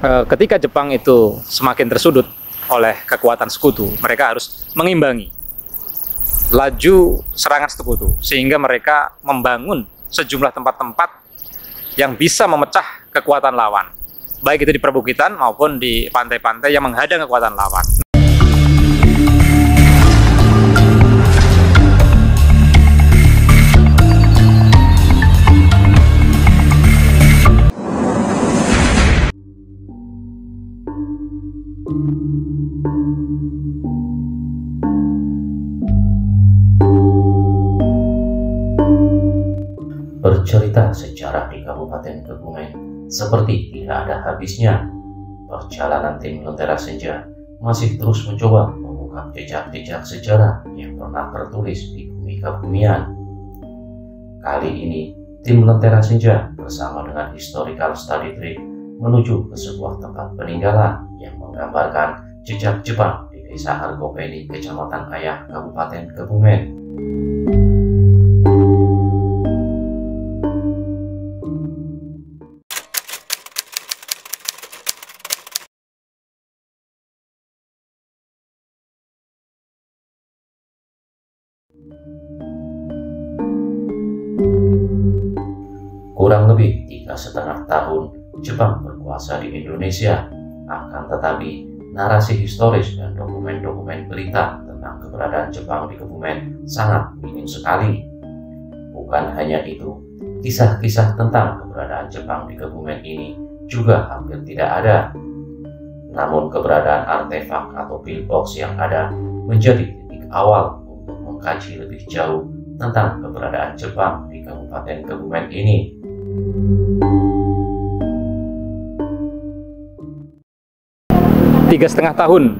ketika Jepang itu semakin tersudut oleh kekuatan sekutu, mereka harus mengimbangi laju serangan sekutu, sehingga mereka membangun sejumlah tempat-tempat yang bisa memecah kekuatan lawan, baik itu di perbukitan maupun di pantai-pantai yang menghadang kekuatan lawan. Bercerita sejarah di Kabupaten Kebumen seperti tidak ada habisnya. Perjalanan tim Lentera Senja masih terus mencoba mengungkap jejak-jejak sejarah yang pernah tertulis di bumi kebumian. Kali ini, tim Lentera Senja bersama dengan Historical Study Trip menuju ke sebuah tempat peninggalan yang menggambarkan jejak Jepang di Desa Argopeni, Kecamatan Ayah, Kabupaten Kebumen. Kurang lebih 3,5 tahun Jepang berkuasa di Indonesia. Akan tetapi, narasi historis dan dokumen-dokumen berita tentang keberadaan Jepang di Kebumen sangat minim sekali. Bukan hanya itu, kisah-kisah tentang keberadaan Jepang di Kebumen ini juga hampir tidak ada. Namun keberadaan artefak atau pillbox yang ada menjadi titik awal untuk mengkaji lebih jauh tentang keberadaan Jepang di Kabupaten Kebumen ini. Tiga setengah tahun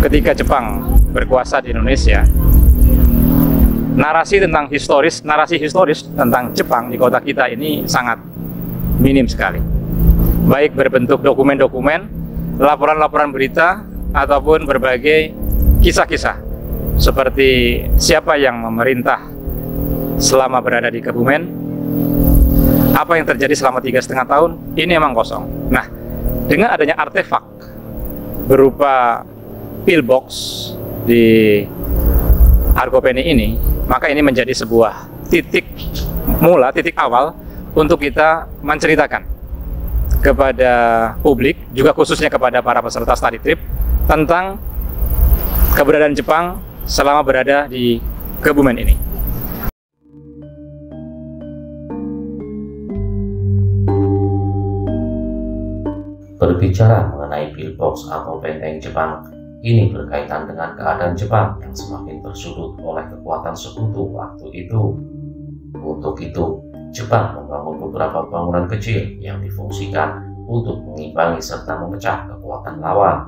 ketika Jepang berkuasa di Indonesia, narasi historis tentang Jepang di kota kita ini sangat minim sekali. Baik berbentuk dokumen-dokumen, laporan-laporan berita, ataupun berbagai kisah-kisah seperti siapa yang memerintah selama berada di Kebumen, apa yang terjadi selama 3,5 tahun, ini emang kosong. Nah, dengan adanya artefak berupa pillbox di Argopeni ini, maka ini menjadi sebuah titik awal untuk kita menceritakan kepada publik, juga khususnya kepada para peserta study trip, tentang keberadaan Jepang selama berada di Kebumen ini. Berbicara mengenai pillbox atau benteng Jepang, ini berkaitan dengan keadaan Jepang yang semakin tersudut oleh kekuatan sekutu waktu itu. Untuk itu, Jepang membangun beberapa bangunan kecil yang difungsikan untuk mengimbangi serta memecah kekuatan lawan.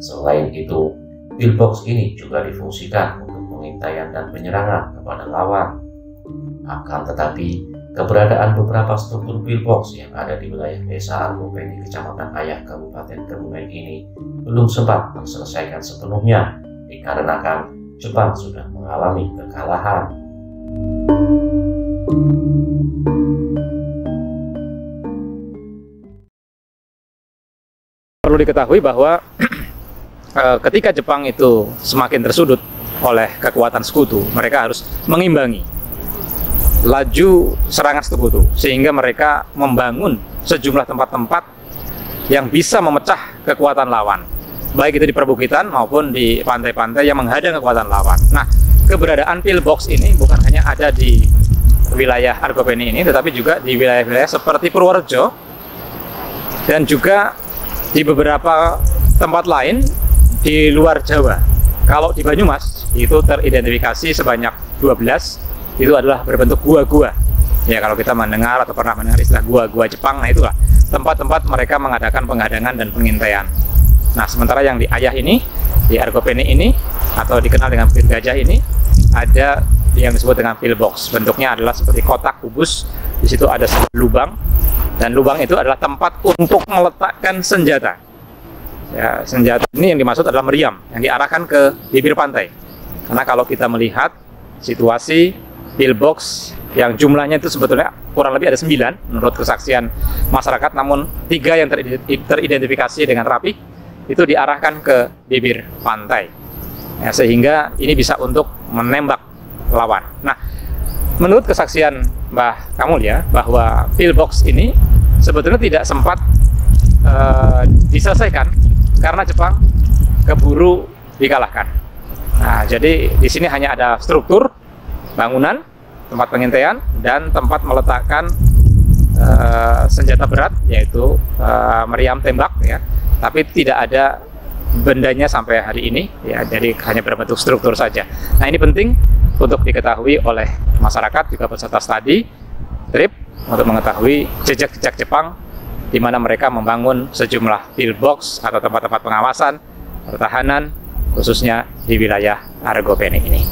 Selain itu, pillbox ini juga difungsikan untuk pengintaian dan penyerangan kepada lawan. Akan tetapi, keberadaan beberapa struktur pillbox yang ada di wilayah Desa Argopeni, Kecamatan Ayah, Kabupaten Kebumen ini belum sempat terselesaikan sepenuhnya dikarenakan Jepang sudah mengalami kekalahan. Perlu diketahui bahwa ketika Jepang itu semakin tersudut oleh kekuatan sekutu, mereka harus mengimbangi laju serangan sekutu, sehingga mereka membangun sejumlah tempat-tempat yang bisa memecah kekuatan lawan, baik itu di perbukitan maupun di pantai-pantai yang menghadang kekuatan lawan. Nah, keberadaan pillbox ini bukan hanya ada di wilayah Argopeni ini, tetapi juga di wilayah-wilayah seperti Purworejo dan juga di beberapa tempat lain di luar Jawa. Kalau di Banyumas itu teridentifikasi sebanyak 12, itu adalah berbentuk gua-gua. Ya, kalau kita mendengar atau pernah mendengar istilah gua-gua Jepang, nah itulah tempat-tempat mereka mengadakan penghadangan dan pengintaian. Nah, sementara yang di Ayah ini, di Argopeni ini, atau dikenal dengan Pil Gajah ini, ada yang disebut dengan pillbox. Bentuknya adalah seperti kotak kubus. Di situ ada lubang, dan lubang itu adalah tempat untuk meletakkan senjata. Ya, senjata ini yang dimaksud adalah meriam yang diarahkan ke bibir pantai. Karena kalau kita melihat situasi pillbox yang jumlahnya itu sebetulnya kurang lebih ada 9 menurut kesaksian masyarakat, namun 3 yang teridentifikasi dengan rapi itu diarahkan ke bibir pantai, ya, sehingga ini bisa untuk menembak lawan. Nah, menurut kesaksian Mbah Kamul ya, bahwa pillbox ini sebetulnya tidak sempat diselesaikan karena Jepang keburu dikalahkan. Nah, jadi di sini hanya ada struktur bangunan, tempat pengintaian, dan tempat meletakkan senjata berat, yaitu meriam tembak, ya. Tapi tidak ada bendanya sampai hari ini, ya. Jadi hanya berbentuk struktur saja. Nah, ini penting untuk diketahui oleh masyarakat juga peserta studi trip untuk mengetahui jejak-jejak Jepang di mana mereka membangun sejumlah pillbox atau tempat-tempat pengawasan pertahanan, khususnya di wilayah Argopeni ini.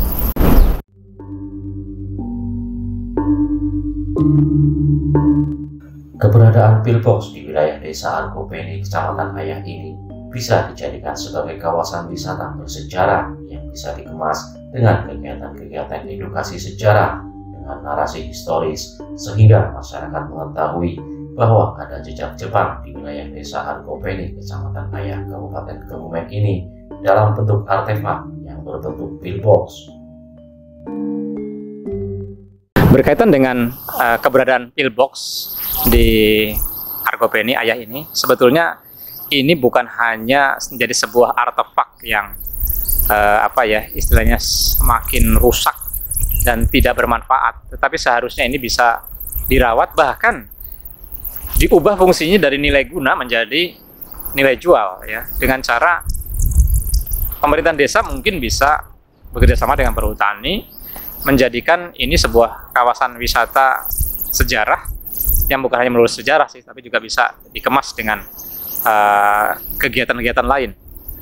Keberadaan pillbox di wilayah desa Argopeni, Kecamatan Ayah ini bisa dijadikan sebagai kawasan wisata bersejarah yang bisa dikemas dengan kegiatan-kegiatan edukasi sejarah dengan narasi historis, sehingga masyarakat mengetahui bahwa ada jejak Jepang di wilayah desa Argopeni, Kecamatan Ayah, Kabupaten Kebumen ini dalam bentuk artefak yang berbentuk pillbox. Berkaitan dengan keberadaan pillbox di Argopeni Ayah ini, sebetulnya ini bukan hanya menjadi sebuah artefak yang istilahnya semakin rusak dan tidak bermanfaat, tetapi seharusnya ini bisa dirawat, bahkan diubah fungsinya dari nilai guna menjadi nilai jual, ya, dengan cara pemerintahan desa mungkin bisa bekerjasama dengan perhutani menjadikan ini sebuah kawasan wisata sejarah yang bukan hanya melulus sejarah sih, tapi juga bisa dikemas dengan kegiatan-kegiatan lain,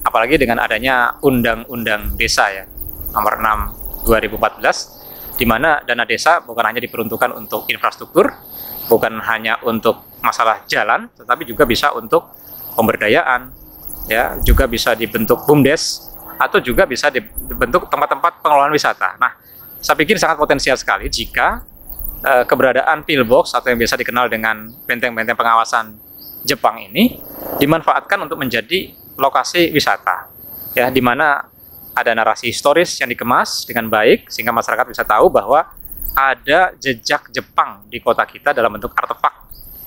apalagi dengan adanya Undang-Undang Desa, ya, nomor 6 2014, di mana dana desa bukan hanya diperuntukkan untuk infrastruktur, bukan hanya untuk masalah jalan, tetapi juga bisa untuk pemberdayaan, ya, juga bisa dibentuk BUMDes, atau juga bisa dibentuk tempat-tempat pengelolaan wisata. Nah, saya pikir sangat potensial sekali jika keberadaan pillbox atau yang biasa dikenal dengan benteng-benteng pengawasan Jepang ini dimanfaatkan untuk menjadi lokasi wisata, ya, di mana ada narasi historis yang dikemas dengan baik sehingga masyarakat bisa tahu bahwa ada jejak Jepang di kota kita dalam bentuk artefak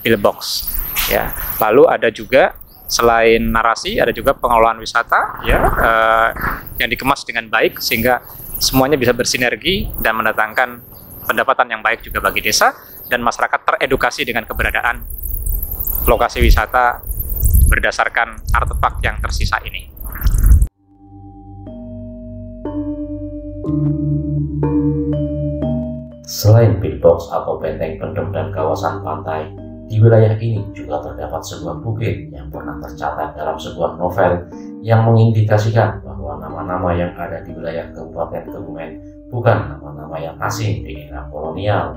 pillbox, ya. Lalu ada juga selain narasi, ada juga pengelolaan wisata, ya, yang dikemas dengan baik sehingga semuanya bisa bersinergi dan mendatangkan pendapatan yang baik juga bagi desa, dan masyarakat teredukasi dengan keberadaan lokasi wisata berdasarkan artefak yang tersisa ini. Selain pillbox atau benteng pendem dan kawasan pantai, di wilayah ini juga terdapat sebuah bukit yang pernah tercatat dalam sebuah novel yang mengindikasikan bahwa nama-nama yang ada di wilayah Kabupaten Kebumen bukan nama-nama yang asing di era kolonial.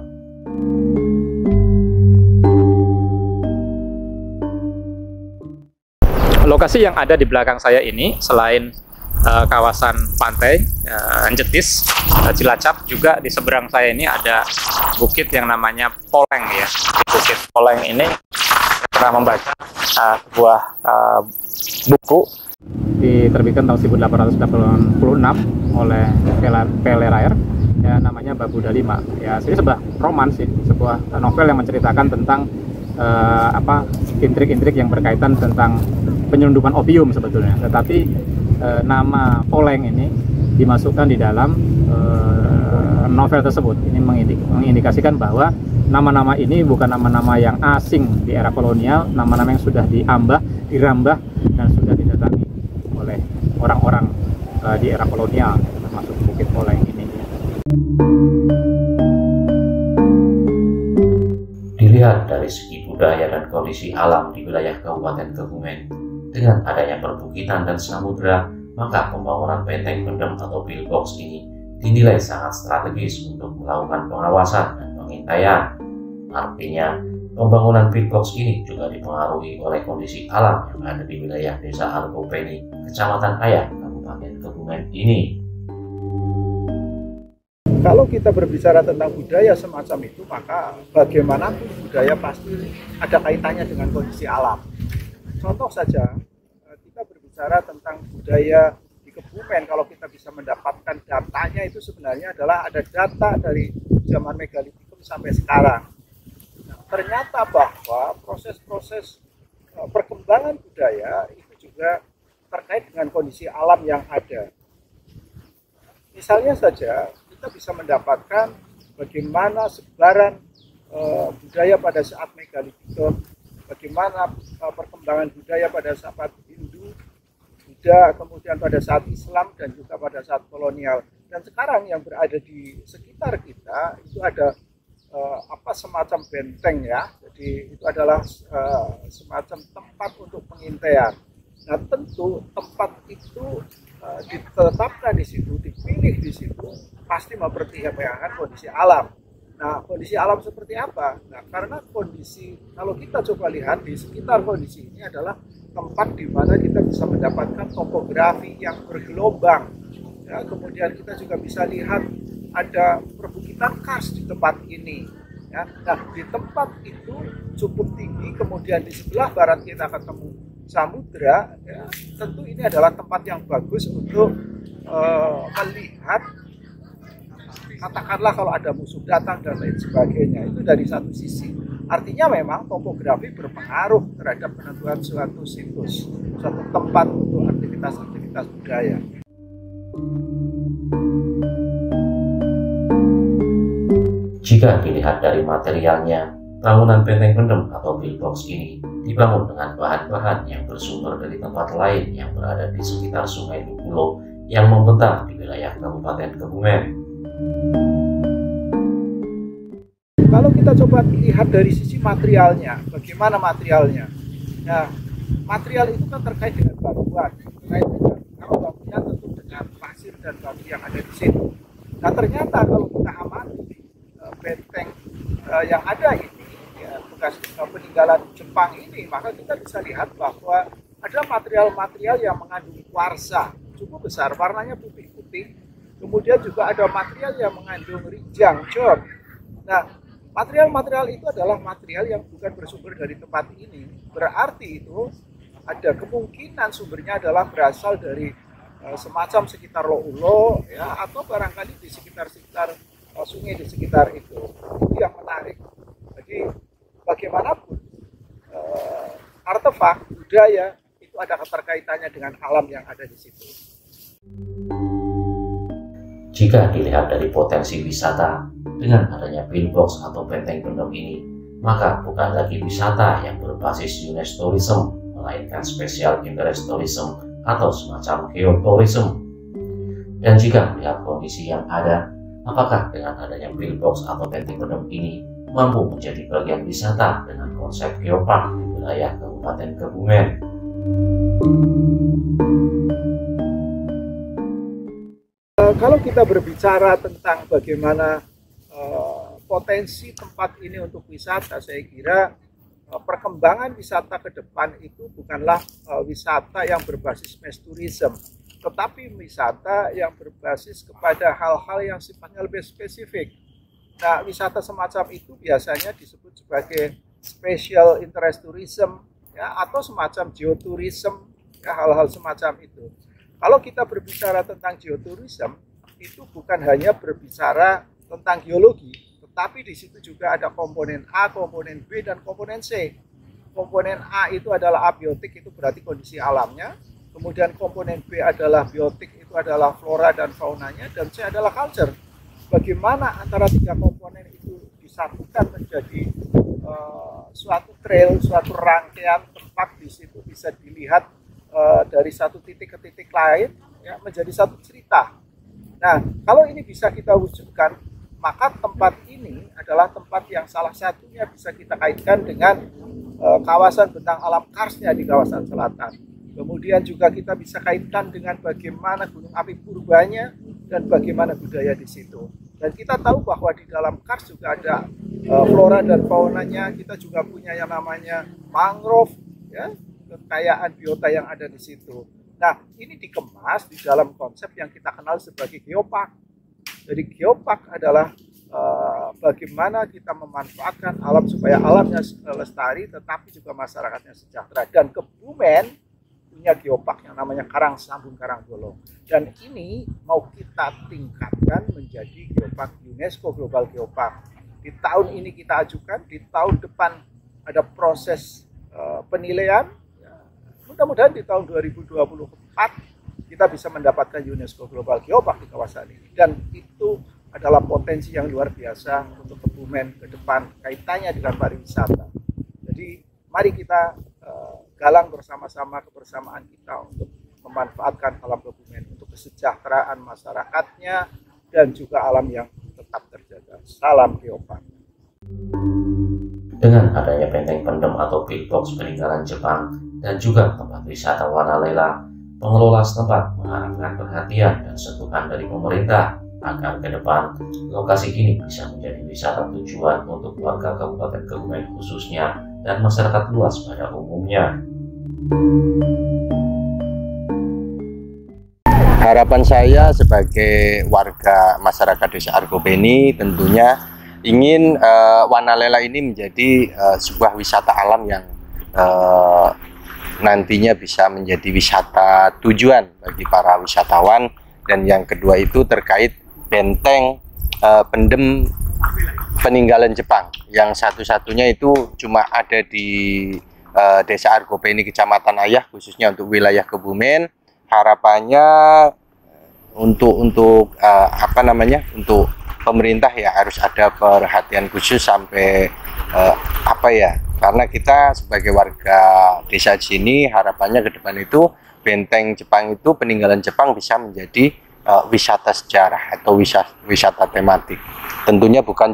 Lokasi yang ada di belakang saya ini, selain kawasan pantai Jetis, Cilacap, juga di seberang saya ini ada bukit yang namanya Poleng, ya. Bukit Poleng ini saya pernah membaca sebuah buku diterbitkan tahun 1886 oleh Peleraer, ya, namanya Babuda Lima. Ya, ini sebuah roman sih, sebuah novel yang menceritakan tentang intrik-intrik yang berkaitan tentang penyelundupan opium sebetulnya, tetapi nama Poleng ini dimasukkan di dalam novel tersebut. Ini mengindikasikan bahwa nama-nama ini bukan nama-nama yang asing di era kolonial, nama-nama yang sudah dirambah dan sudah didatangi oleh orang-orang di era kolonial, termasuk Bukit Poleng ini. Dilihat dari segi budaya dan kondisi alam di wilayah Kabupaten Kebumen, dengan adanya perbukitan dan samudera, maka pembangunan benteng pendem atau pillbox ini dinilai sangat strategis untuk melakukan pengawasan dan pengintaian. Artinya, pembangunan pillbox ini juga dipengaruhi oleh kondisi alam yang ada di wilayah desa Argopeni, Kecamatan Ayah, Kabupaten Kebumen ini. kalau kita berbicara tentang budaya semacam itu, maka bagaimanapun budaya pasti ada kaitannya dengan kondisi alam. Contoh saja, kita berbicara tentang budaya di Kebumen, kalau kita bisa mendapatkan datanya itu sebenarnya adalah ada data dari zaman megalitikum sampai sekarang. Nah, ternyata bahwa proses-proses perkembangan budaya itu juga terkait dengan kondisi alam yang ada. Misalnya saja, kita bisa mendapatkan bagaimana sebaran budaya pada saat megalitikum, bagaimana perkembangan budaya pada saat Hindu, Buddha, kemudian pada saat Islam, dan juga pada saat kolonial. Dan sekarang yang berada di sekitar kita itu ada semacam benteng ya, jadi itu adalah semacam tempat untuk pengintaian. Nah tentu tempat itu ditetapkan di situ, dipilih di situ, pasti mempertimbangkan kondisi alam. Nah kondisi alam seperti apa? Nah karena kondisi, kalau kita coba lihat di sekitar kondisi ini adalah tempat di mana kita bisa mendapatkan topografi yang bergelombang. Ya, kemudian kita juga bisa lihat ada perbukitan kars di tempat ini. Ya, nah di tempat itu cukup tinggi, kemudian di sebelah barat kita ketemu samudra, ya, tentu ini adalah tempat yang bagus untuk melihat, katakanlah kalau ada musuh datang dan lain sebagainya. Itu dari satu sisi. Artinya memang topografi berpengaruh terhadap penentuan suatu situs, suatu tempat untuk aktivitas-aktivitas budaya. Jika dilihat dari materialnya, bangunan benteng pendem atau pillbox ini dibangun dengan bahan-bahan yang bersumber dari tempat lain yang berada di sekitar Sungai Dukulo yang membentang di wilayah Kabupaten Kebumen. Kalau kita coba lihat dari sisi materialnya, bagaimana materialnya? Nah, material itu kan terkait dengan batuan, terkait dengan, kalau bangunan tentu dengan pasir dan batu yang ada di situ. Nah, ternyata kalau kita amati benteng yang ada ini, ya, bekas peninggalan Jepang ini, maka kita bisa lihat bahwa ada material-material yang mengandung kuarsa cukup besar, warnanya putih-putih. Kemudian juga ada material yang mengandung rijang, jod. Nah, material-material itu adalah material yang bukan bersumber dari tempat ini. Berarti itu ada kemungkinan sumbernya adalah berasal dari semacam sekitar Loulo, ya, atau barangkali di sekitar-sekitar sungai di sekitar itu. Itu yang menarik. Jadi bagaimanapun artefak budaya itu ada keterkaitannya dengan alam yang ada di situ. Jika dilihat dari potensi wisata, dengan adanya pillbox atau benteng pendem ini, maka bukan lagi wisata yang berbasis UNESCO tourism, melainkan special interest tourism atau semacam geotourism. Dan jika melihat kondisi yang ada, apakah dengan adanya pillbox atau benteng pendem ini mampu menjadi bagian wisata dengan konsep geopark di wilayah Kabupaten Kebumen? Kalau kita berbicara tentang bagaimana potensi tempat ini untuk wisata, saya kira perkembangan wisata ke depan itu bukanlah wisata yang berbasis mass tourism, tetapi wisata yang berbasis kepada hal-hal yang sifatnya lebih spesifik. Nah, wisata semacam itu biasanya disebut sebagai special interest tourism, ya, atau semacam geotourism, ya, hal-hal semacam itu. Kalau kita berbicara tentang geotourism, itu bukan hanya berbicara tentang geologi, tetapi di situ juga ada komponen A, komponen B, dan komponen C. Komponen A itu adalah abiotik, itu berarti kondisi alamnya. Kemudian komponen B adalah biotik, itu adalah flora dan faunanya, dan C adalah culture. Bagaimana antara tiga komponen itu disatukan menjadi suatu trail, suatu rangkaian tempat di situ bisa dilihat dari satu titik ke titik lain, ya, menjadi satu cerita. Nah, kalau ini bisa kita wujudkan, maka tempat ini adalah tempat yang salah satunya bisa kita kaitkan dengan kawasan bentang alam karsnya di kawasan selatan. Kemudian juga kita bisa kaitkan dengan bagaimana gunung api purbanya dan bagaimana budaya di situ. Dan kita tahu bahwa di dalam kars juga ada flora dan faunanya. Kita juga punya yang namanya mangrove, ya, kekayaan biota yang ada di situ. Nah, ini dikemas di dalam konsep yang kita kenal sebagai geopark. Jadi geopark adalah bagaimana kita memanfaatkan alam supaya alamnya lestari tetapi juga masyarakatnya sejahtera. Dan Kebumen punya geopark yang namanya Karangsambung Karangbolong, dan ini mau kita tingkatkan menjadi geopark UNESCO Global Geopark. Di tahun ini kita ajukan, di tahun depan ada proses penilaian. Mudah-mudahan di tahun 2024 kita bisa mendapatkan UNESCO Global Geopark di kawasan ini, dan itu adalah potensi yang luar biasa untuk Kebumen ke depan kaitannya dengan pariwisata. Jadi mari kita galang bersama-sama kebersamaan kita untuk memanfaatkan alam Kebumen untuk kesejahteraan masyarakatnya dan juga alam yang tetap terjaga. Salam Geopark. Dengan adanya benteng pendem atau pillbox peninggalan Jepang dan juga tempat wisata Wanalela, pengelola setempat mengharapkan perhatian dan sentuhan dari pemerintah agar ke depan lokasi ini bisa menjadi wisata tujuan untuk warga Kabupaten Kebumen khususnya dan masyarakat luas pada umumnya. Harapan saya sebagai warga masyarakat Desa Argopeni tentunya ingin Wanalela ini menjadi sebuah wisata alam yang nantinya bisa menjadi wisata tujuan bagi para wisatawan. Dan yang kedua itu terkait benteng pendem peninggalan Jepang yang satu-satunya itu cuma ada di Desa Argopeni Kecamatan Ayah, khususnya untuk wilayah Kebumen. Harapannya untuk untuk pemerintah ya harus ada perhatian khusus sampai karena kita sebagai warga desa di sini harapannya ke depan itu benteng Jepang itu peninggalan Jepang bisa menjadi wisata sejarah atau wisata tematik. Tentunya bukan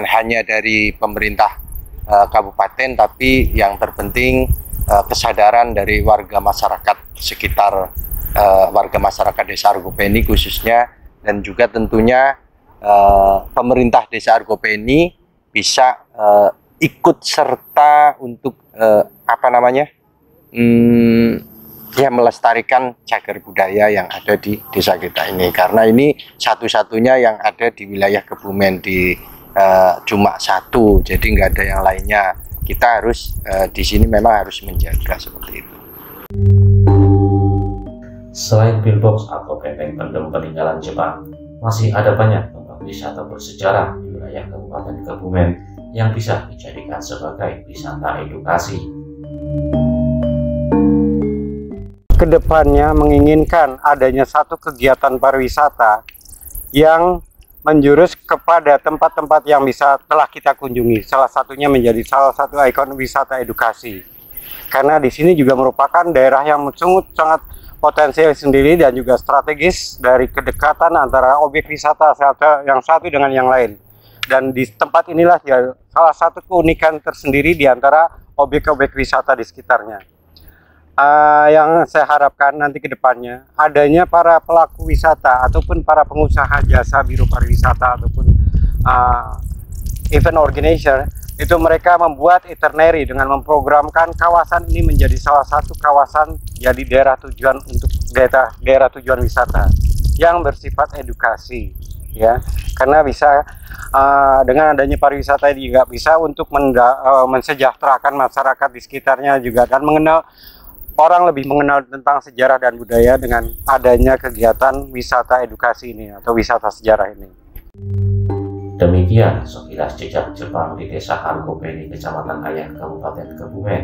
hanya dari pemerintah kabupaten, tapi yang terpenting kesadaran dari warga masyarakat sekitar, warga masyarakat Desa Argopeni khususnya, dan juga tentunya pemerintah Desa Argopeni bisa ikut serta untuk melestarikan cagar budaya yang ada di desa kita ini, karena ini satu-satunya yang ada di wilayah Kebumen cuma satu, jadi nggak ada yang lainnya. Kita harus di sini memang harus menjaga seperti itu. Selain pillbox atau benteng pendem peninggalan Jepang, masih ada banyak tempat wisata bersejarah di wilayah Kabupaten Kebumen yang bisa dijadikan sebagai wisata edukasi. Kedepannya menginginkan adanya satu kegiatan pariwisata yang menjurus kepada tempat-tempat yang telah kita kunjungi. Salah satunya menjadi salah satu ikon wisata edukasi. Karena di sini juga merupakan daerah yang sangat potensial sendiri dan juga strategis dari kedekatan antara objek wisata yang satu dengan yang lain. Dan di tempat inilah ya salah satu keunikan tersendiri di antara objek-objek wisata di sekitarnya. Yang saya harapkan nanti ke depannya adanya para pelaku wisata ataupun para pengusaha jasa biro pariwisata ataupun event organizer itu mereka membuat itinerary dengan memprogramkan kawasan ini menjadi salah satu kawasan jadi daerah tujuan untuk daerah tujuan wisata yang bersifat edukasi ya, karena bisa dengan adanya pariwisata ini juga bisa untuk mensejahterakan masyarakat di sekitarnya juga dan orang lebih mengenal tentang sejarah dan budaya dengan adanya kegiatan wisata edukasi ini atau wisata sejarah ini. Demikian sekilas jejak Jepang di Desa Argopeni, Kecamatan Ayah, Kabupaten Kebumen.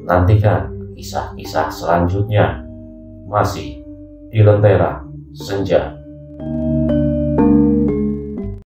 Nantikan kisah-kisah selanjutnya masih di Lentera Senja.